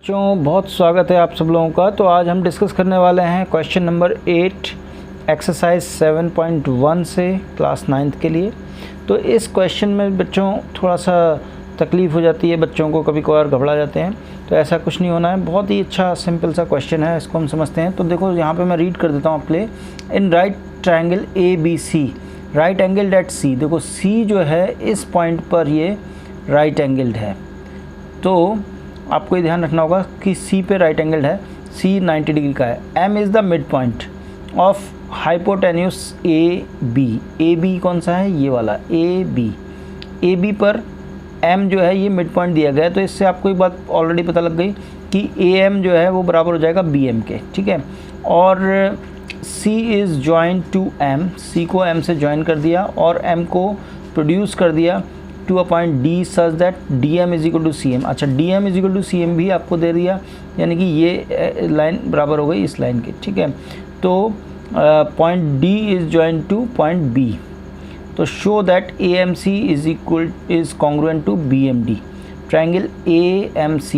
बच्चों बहुत स्वागत है आप सब लोगों का। तो आज हम डिस्कस करने वाले हैं क्वेश्चन नंबर 8 एक्सरसाइज 7.1 से क्लास 9th के लिए। तो इस क्वेश्चन में बच्चों थोड़ा सा तकलीफ़ हो जाती है, बच्चों को कभी कभार घबरा जाते हैं, तो ऐसा कुछ नहीं होना है। बहुत ही अच्छा सिंपल सा क्वेश्चन है, इसको हम समझते हैं। तो देखो यहाँ पे मैं रीड कर देता हूँ आपके लिए। In right triangle ABC right angled at C। देखो C जो है इस पॉइंट पर ये राइट एंगल्ड है, तो आपको ये ध्यान रखना होगा कि C पे राइट एंगल्ड है, C 90 डिग्री का है। M is the mid point of hypotenuse AB कौन सा है, ये वाला AB पर M जो है ये मिड पॉइंट दिया गया है। तो इससे आपको एक बात ऑलरेडी पता लग गई कि AM जो है वो बराबर हो जाएगा BM के, ठीक है। और C is join to M, C को M से ज्वाइन कर दिया और M को प्रोड्यूस कर दिया to a point D such that DM is equal to CM। अच्छा, DM is equal to CM भी आपको दे दिया, यानी कि ये लाइन बराबर हो गई इस लाइन के, ठीक है। तो point D is join to point B, तो show that AMC is congruent to BMD। Triangle AMC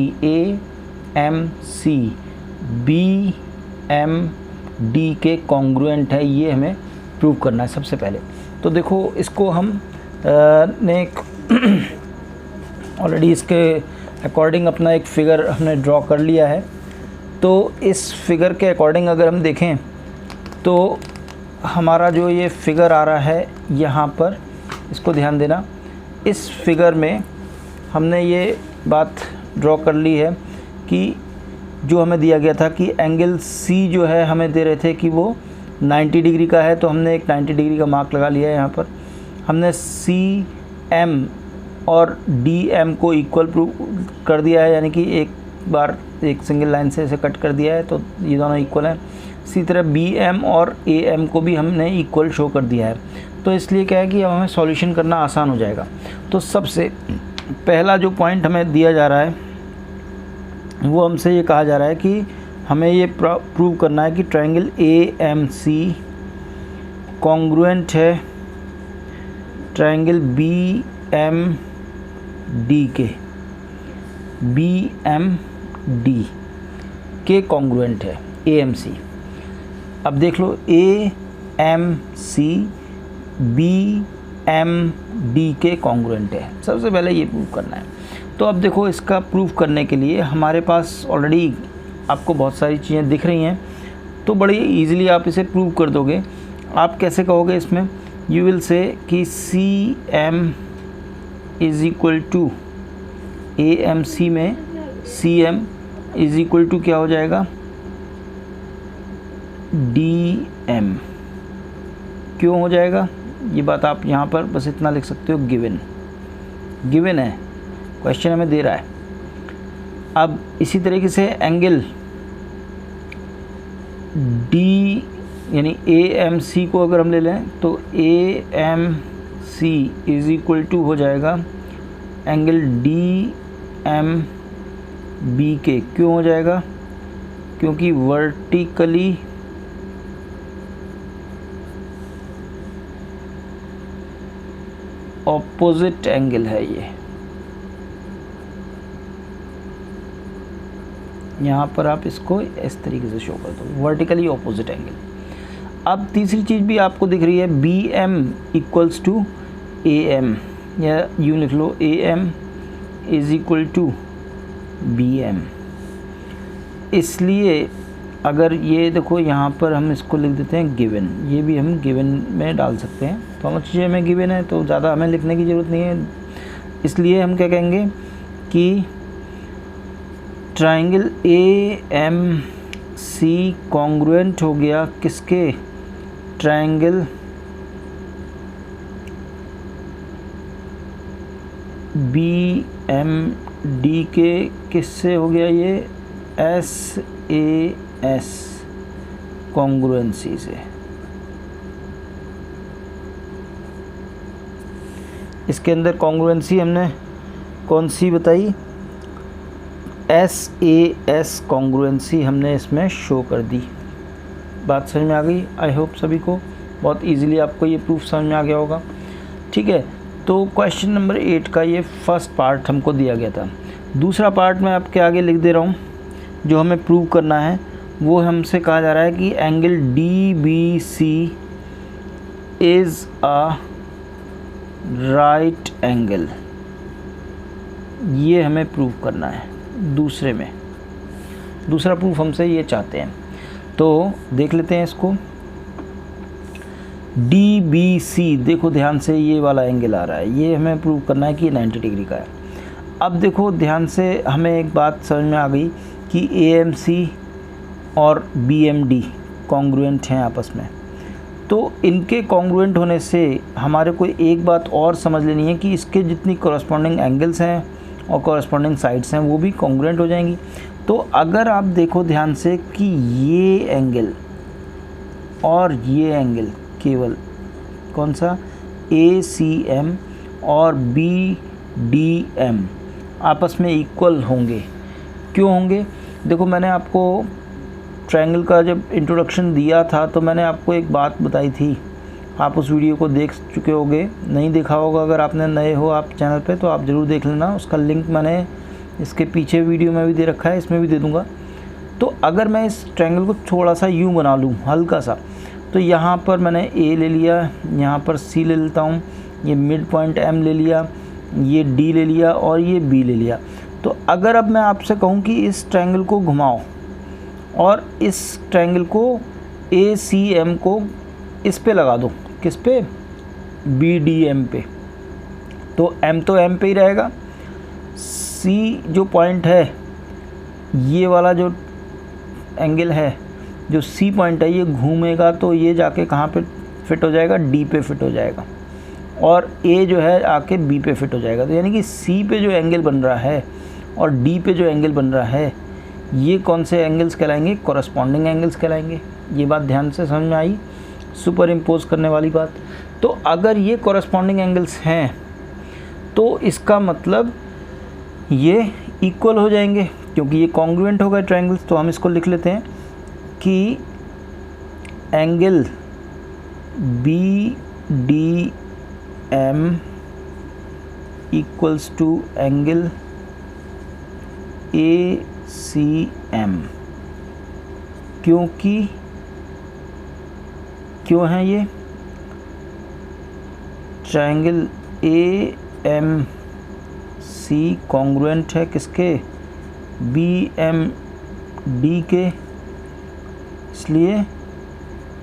BMD के कॉन्ग्रुएंट है, ये हमें प्रूव करना है सबसे पहले। तो देखो इसको हम ने ऑलरेडी इसके अकॉर्डिंग अपना एक फ़िगर हमने ड्रॉ कर लिया है। तो इस फिगर के अकॉर्डिंग अगर हम देखें तो हमारा जो ये फिगर आ रहा है यहाँ पर, इसको ध्यान देना। इस फिगर में हमने ये बात ड्रॉ कर ली है कि जो हमें दिया गया था कि एंगल C जो है हमें दे रहे थे कि वो 90 डिग्री का है, तो हमने एक 90 डिग्री का मार्क लगा लिया है। यहाँ पर हमने CM और DM को इक्वल प्रूव कर दिया है, यानी कि एक बार एक सिंगल लाइन से इसे कट कर दिया है, तो ये दोनों इक्वल हैं। इसी तरह BM और AM को भी हमने इक्वल शो कर दिया है। तो इसलिए क्या है कि अब हमें सॉल्यूशन करना आसान हो जाएगा। तो सबसे पहला जो पॉइंट हमें दिया जा रहा है वो हमसे ये कहा जा रहा है कि हमें ये प्रूव करना है कि ट्रायंगल AMC कॉन्ग्रुएंट है ट्रायंगल BMD के कॉन्ग्रुएंट है AMC। अब देख लो AMC BMD के कॉन्ग्रुएंट है, सबसे पहले ये प्रूव करना है। तो अब देखो इसका प्रूव करने के लिए हमारे पास ऑलरेडी आपको बहुत सारी चीज़ें दिख रही हैं, तो बड़ी इजीली आप इसे प्रूव कर दोगे। आप कैसे कहोगे इसमें, यू विल से कि CM is equal to AMC में CM इज़ इक्वल टू क्या हो जाएगा, DM। क्यों हो जाएगा ये बात आप यहाँ पर बस इतना लिख सकते हो, गिवन है, क्वेश्चन हमें दे रहा है। अब इसी तरीके से एंगल D यानी AMC को अगर हम ले लें तो AMC इज़ इक्वल टू हो जाएगा एंगल DMB के। क्यों हो जाएगा, क्योंकि वर्टिकली ऑपोजिट एंगल है ये। यहाँ पर आप इसको इस तरीके से शो कर दो, वर्टिकली ऑपोजिट एंगल। अब तीसरी चीज़ भी आपको दिख रही है, BM इक्वल्स टू AM, या यूँ लिख लो AM is equal to BM। इसलिए अगर ये देखो यहाँ पर हम इसको लिख देते हैं गिवन, ये भी हम गिवन में डाल सकते हैं। दोनों चीज़ें हमें गिवन है तो ज़्यादा हमें लिखने की ज़रूरत नहीं है। इसलिए हम क्या कहेंगे कि ट्रायंगल AMC कॉन्ग्रुएंट हो गया किसके, ट्रायंगल BMD के। किससे हो गया ये, SAS कॉन्ग्रुएंसी से। इसके अंदर कॉन्ग्रुएंसी हमने कौन सी बताई, SAS कॉन्ग्रुएंसी हमने इसमें शो कर दी। बात समझ में आ गई, आई होप सभी को बहुत इजीली आपको ये प्रूफ समझ में आ गया होगा, ठीक है। तो क्वेश्चन नंबर 8 का ये फर्स्ट पार्ट हमको दिया गया था। दूसरा पार्ट मैं आपके आगे लिख दे रहा हूँ। जो हमें प्रूव करना है वो हमसे कहा जा रहा है कि angle DBC is a right angle, ये हमें प्रूव करना है। दूसरा प्रूफ हमसे ये चाहते हैं, तो देख लेते हैं इसको। DBC देखो ध्यान से, ये वाला एंगल आ रहा है, ये हमें प्रूव करना है कि 90 डिग्री का है। अब देखो ध्यान से, हमें एक बात समझ में आ गई कि AMC और BMD कॉन्ग्रुएंट हैं आपस में, तो इनके कॉन्ग्रुएंट होने से हमारे को एक बात और समझ लेनी है कि इसके जितनी कॉरस्पॉन्डिंग एंगल्स हैं और कॉरस्पॉन्डिंग साइड्स हैं वो भी कॉन्ग्रुएंट हो जाएंगी। तो अगर आप देखो ध्यान से कि ये एंगल और ये एंगल केवल कौन सा ACM और BDM आपस में इक्वल होंगे। क्यों होंगे? देखो मैंने आपको ट्रायंगल का जब इंट्रोडक्शन दिया था तो मैंने आपको एक बात बताई थी, आप उस वीडियो को देख चुके होगे, नहीं देखा होगा अगर आपने नए हो आप चैनल पे तो आप ज़रूर देख लेना। उसका लिंक मैंने इसके पीछे वीडियो में भी दे रखा है, इसमें भी दे दूँगा। तो अगर मैं इस ट्रायंगल को थोड़ा सा यूँ बना लूँ हल्का सा, तो यहाँ पर मैंने A ले लिया, यहाँ पर C ले लेता हूँ, ये मिड पॉइंट M ले लिया, ये D ले लिया और ये B ले लिया। तो अगर अब मैं आपसे कहूँ कि इस ट्रायंगल को घुमाओ और इस ट्रायंगल को ACM को इस पे लगा दो, किस पे? BDM पे, तो M तो M पे ही रहेगा, C जो पॉइंट है, ये वाला जो एंगल है, जो C पॉइंट है, ये घूमेगा तो ये जाके कहाँ पे फिट हो जाएगा? D पे फिट हो जाएगा, और A जो है आके B पे फिट हो जाएगा। तो यानी कि C पे जो एंगल बन रहा है और D पे जो एंगल बन रहा है, ये कौन से एंगल्स कहलाएंगे? कॉरस्पॉन्डिंग एंगल्स कहलाएंगे। ये बात ध्यान से समझ में आई, सुपर इम्पोज करने वाली बात। तो अगर ये कॉरस्पॉन्डिंग एंगल्स हैं तो इसका मतलब ये इक्वल हो जाएंगे, क्योंकि ये कॉन्ग्रुएंट हो गए ट्रायंगल्स। तो हम इसको लिख लेते हैं कि angle BDM equals to angle ACM। क्यों है ये? ट्रायंगल AMC कॉन्ग्रुएंट है किसके? BMD के, इसलिए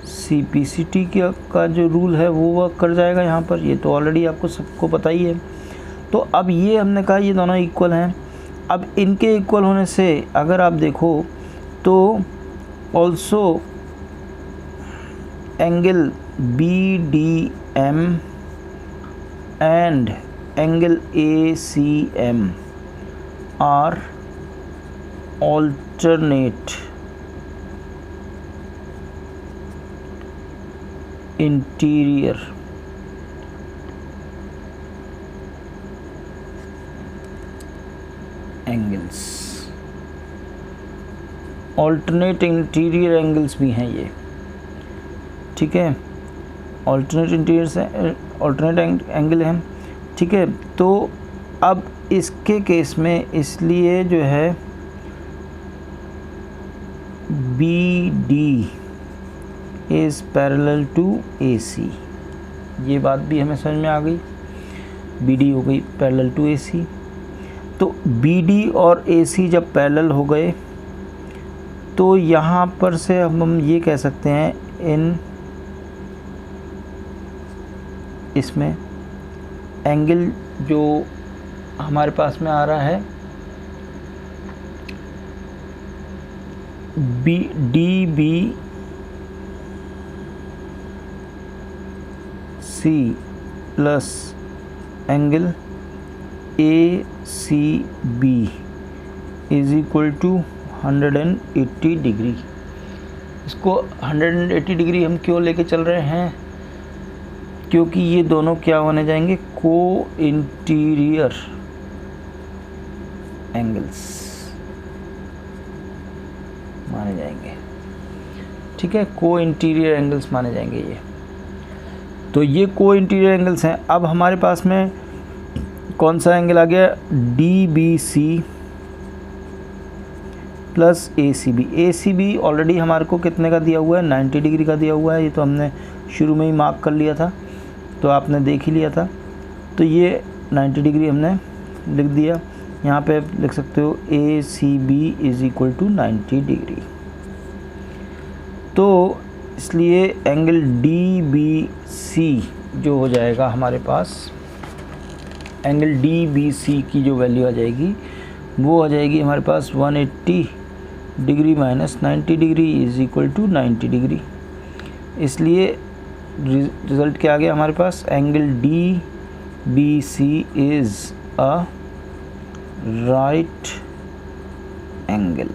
CPCT का जो रूल है वो वर्क कर जाएगा यहाँ पर। ये तो ऑलरेडी आपको सबको पता ही है। तो अब ये हमने कहा ये दोनों इक्वल हैं। अब इनके इक्वल होने से अगर आप देखो तो also angle BDM and angle ACM are alternate interior angles. Alternate interior angles भी हैं ये, ठीक है, ऑल्टरनेट एंगल हैं, ठीक है। तो अब इसके केस में इसलिए जो है BD is parallel to AC, ये बात भी हमें समझ में आ गई। BD हो गई पैरेलल टू AC। तो BD और AC जब पैरेलल हो गए तो यहाँ पर से हम ये कह सकते हैं इसमें एंगल जो हमारे पास में आ रहा है DBC plus angle ACB is equal to 180 degree. इसको 180 डिग्री हम क्यों लेके चल रहे हैं? क्योंकि ये दोनों क्या होने जाएंगे? को इंटीरियर एंगल्स माने जाएंगे, ठीक है, को इंटीरियर एंगल्स माने जाएंगे ये। तो ये को इंटीरियर एंगल्स हैं। अब हमारे पास में कौन सा एंगल आ गया? DBC प्लस ए सी बी ऑलरेडी हमारे को कितने का दिया हुआ है, 90 डिग्री का दिया हुआ है। ये तो हमने शुरू में ही मार्क कर लिया था, तो आपने देख ही लिया था। तो ये 90 डिग्री हमने लिख दिया। यहाँ पे आप लिख सकते हो A C B is equal to 90 degree. तो इसलिए एंगल डी बी सी जो हो जाएगा हमारे पास, एंगल डी बी सी की जो वैल्यू आ जाएगी वो आ जाएगी हमारे पास 180 degree minus 90 degree is equal to 90 degree. इसलिए रिज़ल्ट क्या आ गया हमारे पास, angle D B C is a right angle.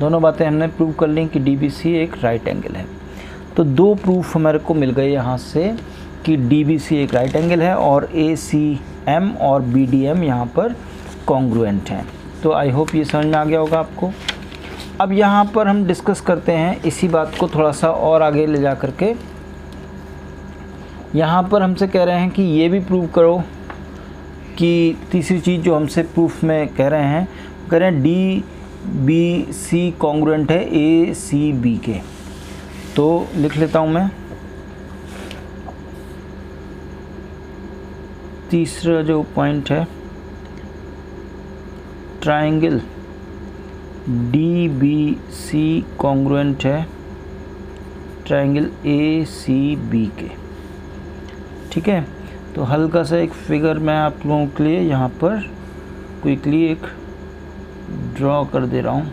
दोनों बातें हमने प्रूव कर ली कि डी बी सी एक राइट एंगल है। तो दो प्रूफ हमारे को मिल गए यहाँ से कि डी बी सी एक राइट एंगल है और ए सी एम और बी डी एम यहाँ पर कॉन्ग्रुएंट हैं। तो आई होप ये समझ में आ गया होगा आपको। अब यहाँ पर हम डिस्कस करते हैं इसी बात को थोड़ा सा और आगे ले जा करके। यहाँ पर हमसे कह रहे हैं कि ये भी प्रूव करो कि तीसरी चीज़ जो हमसे प्रूफ में कह रहे हैं डी बी सी कॉन्ग्रुएंट है ए सी बी के। तो लिख लेता हूँ मैं, तीसरा जो पॉइंट है, triangle D B C congruent है ट्राइंगल ए सी बी के। ठीक है, तो हल्का सा एक फिगर मैं आप लोगों के लिए यहाँ पर क्विकली एक ड्रॉ कर दे रहा हूँ,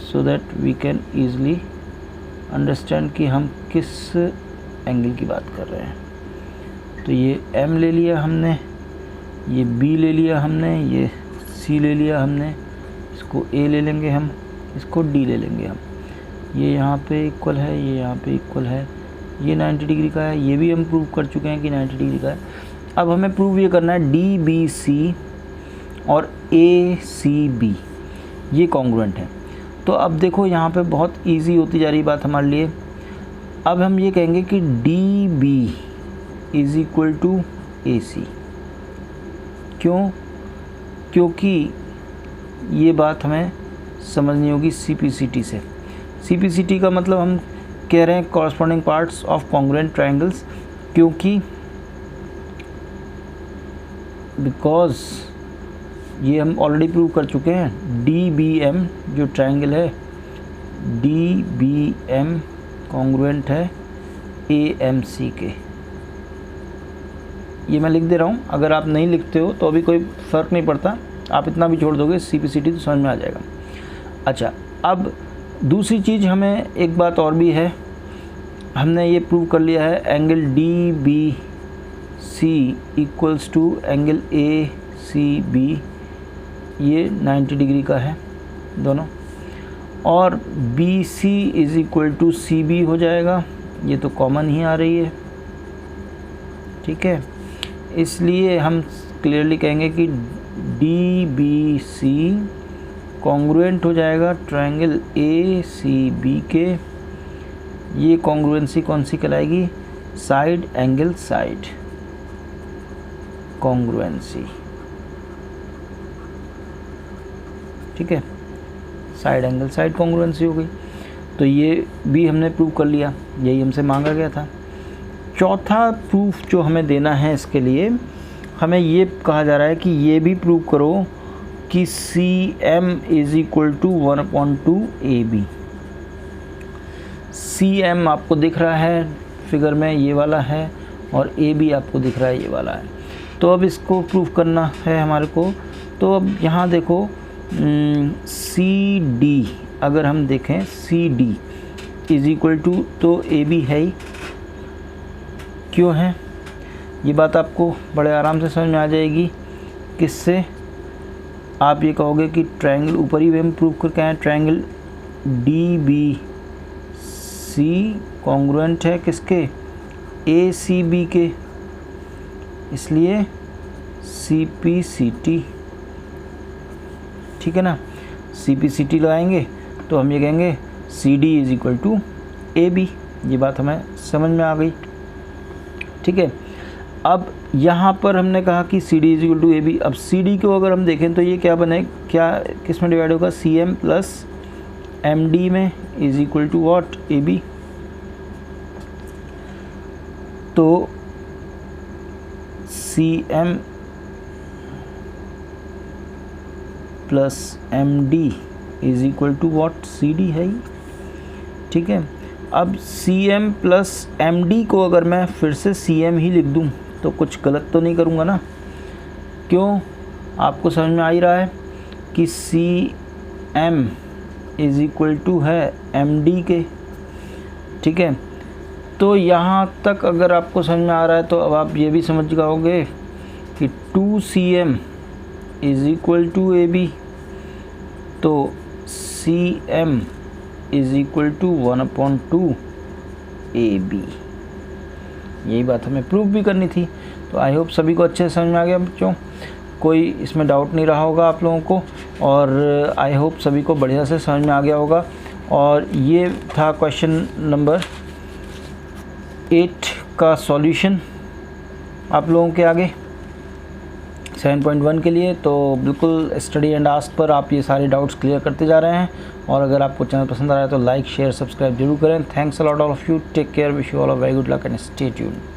so that we can easily understand कि हम किस एंगल की बात कर रहे हैं। तो ये M ले लिया हमने, ये B ले लिया हमने, ये C ले लिया हमने, इसको A ले लेंगे हम, इसको D ले लेंगे हम। ये यहाँ पे इक्वल है, ये यहाँ पे इक्वल है, ये 90 डिग्री का है, ये भी हम प्रूव कर चुके हैं कि 90 डिग्री का है। अब हमें प्रूव ये करना है डी बी सी और ए सी बी ये कॉन्ग्रुएंट है। तो अब देखो यहाँ पे बहुत इजी होती जा रही बात हमारे लिए। अब हम ये कहेंगे कि D B is equal to A C. क्यों? क्योंकि ये बात हमें समझनी होगी CPCT से। CPCT का मतलब हम कह रहे हैं corresponding parts of congruent triangles, क्योंकि बिकॉज ये हम ऑलरेडी प्रूव कर चुके हैं। DBM जो ट्रायंगल है, DBM कॉन्ग्रुएंट है AMC के। ये मैं लिख दे रहा हूँ, अगर आप नहीं लिखते हो तो अभी कोई फ़र्क नहीं पड़ता, आप इतना भी छोड़ दोगे CPCT तो समझ में आ जाएगा। अच्छा, अब दूसरी चीज़ हमें एक बात और भी है, हमने ये प्रूव कर लिया है angle DBC equals to angle ACB, ये 90 डिग्री का है दोनों, और BC is equal to CB हो जाएगा, ये तो कॉमन ही आ रही है। ठीक है, इसलिए हम क्लियरली कहेंगे कि DBC कॉन्ग्रुएंट हो जाएगा ट्रायंगल ACB के। ये कॉन्ग्रुएंसी कौन सी कहलाएगी? Side angle side congruency. ठीक है, साइड एंगल साइड कॉन्ग्रुएंसी हो गई। तो ये भी हमने प्रूव कर लिया, यही हमसे मांगा गया था। चौथा प्रूफ जो हमें देना है, इसके लिए हमें ये कहा जा रहा है कि ये भी प्रूव करो कि CM is equal to 1/2 AB। CM आपको दिख रहा है फिगर में, ये वाला है, और AB आपको दिख रहा है, ये वाला है। तो अब इसको प्रूव करना है हमारे को। तो अब यहाँ देखो CD, अगर हम देखें CD इज़ इक्वल टू, तो AB है ही। क्यों है? ये बात आपको बड़े आराम से समझ में आ जाएगी। किससे? आप ये कहोगे कि ट्रायंगल ऊपर ही हम प्रूव करके आए, ट्रायंगल DBC कॉन्ग्रुएंट है किसके? ACB के, इसलिए CPCT। ठीक है ना, CPCT लगाएंगे तो हम ये कहेंगे CD is equal to AB। ये बात हमें समझ में आ गई। ठीक है, अब यहाँ पर हमने कहा कि C D is equal to A B. अब सी डी को अगर हम देखें तो ये क्या बने, क्या किस में डिवाइड होगा, C M plus M D में is equal to what, A B. तो C M plus M D is equal to what, C D है ही, ठीक है। अब C M plus M D को अगर मैं फिर से सी एम ही लिख दूँ तो कुछ गलत तो नहीं करूँगा ना, क्यों, आपको समझ में आ ही रहा है कि C M is equal to है एम डी के, ठीक है। तो यहाँ तक अगर आपको समझ में आ रहा है तो अब आप ये भी समझ जाओगे कि 2cm is equal to A B, तो cm is equal to 1/2 A B. यही बात हमें प्रूव भी करनी थी। तो आई होप सभी को अच्छे से समझ में आ गया बच्चों, कोई इसमें डाउट नहीं रहा होगा आप लोगों को, और आई होप सभी को बढ़िया से समझ में आ गया होगा। और ये था क्वेश्चन नंबर 8 का सॉल्यूशन आप लोगों के आगे 7.1 के लिए। तो बिल्कुल स्टडी एंड आस्क पर आप ये सारे डाउट्स क्लियर करते जा रहे हैं। और अगर आपको चैनल पसंद आ रहा है तो लाइक शेयर सब्सक्राइब जरूर करें। Thanks a lot all of you, take care, wish you all a very good luck and stay tuned.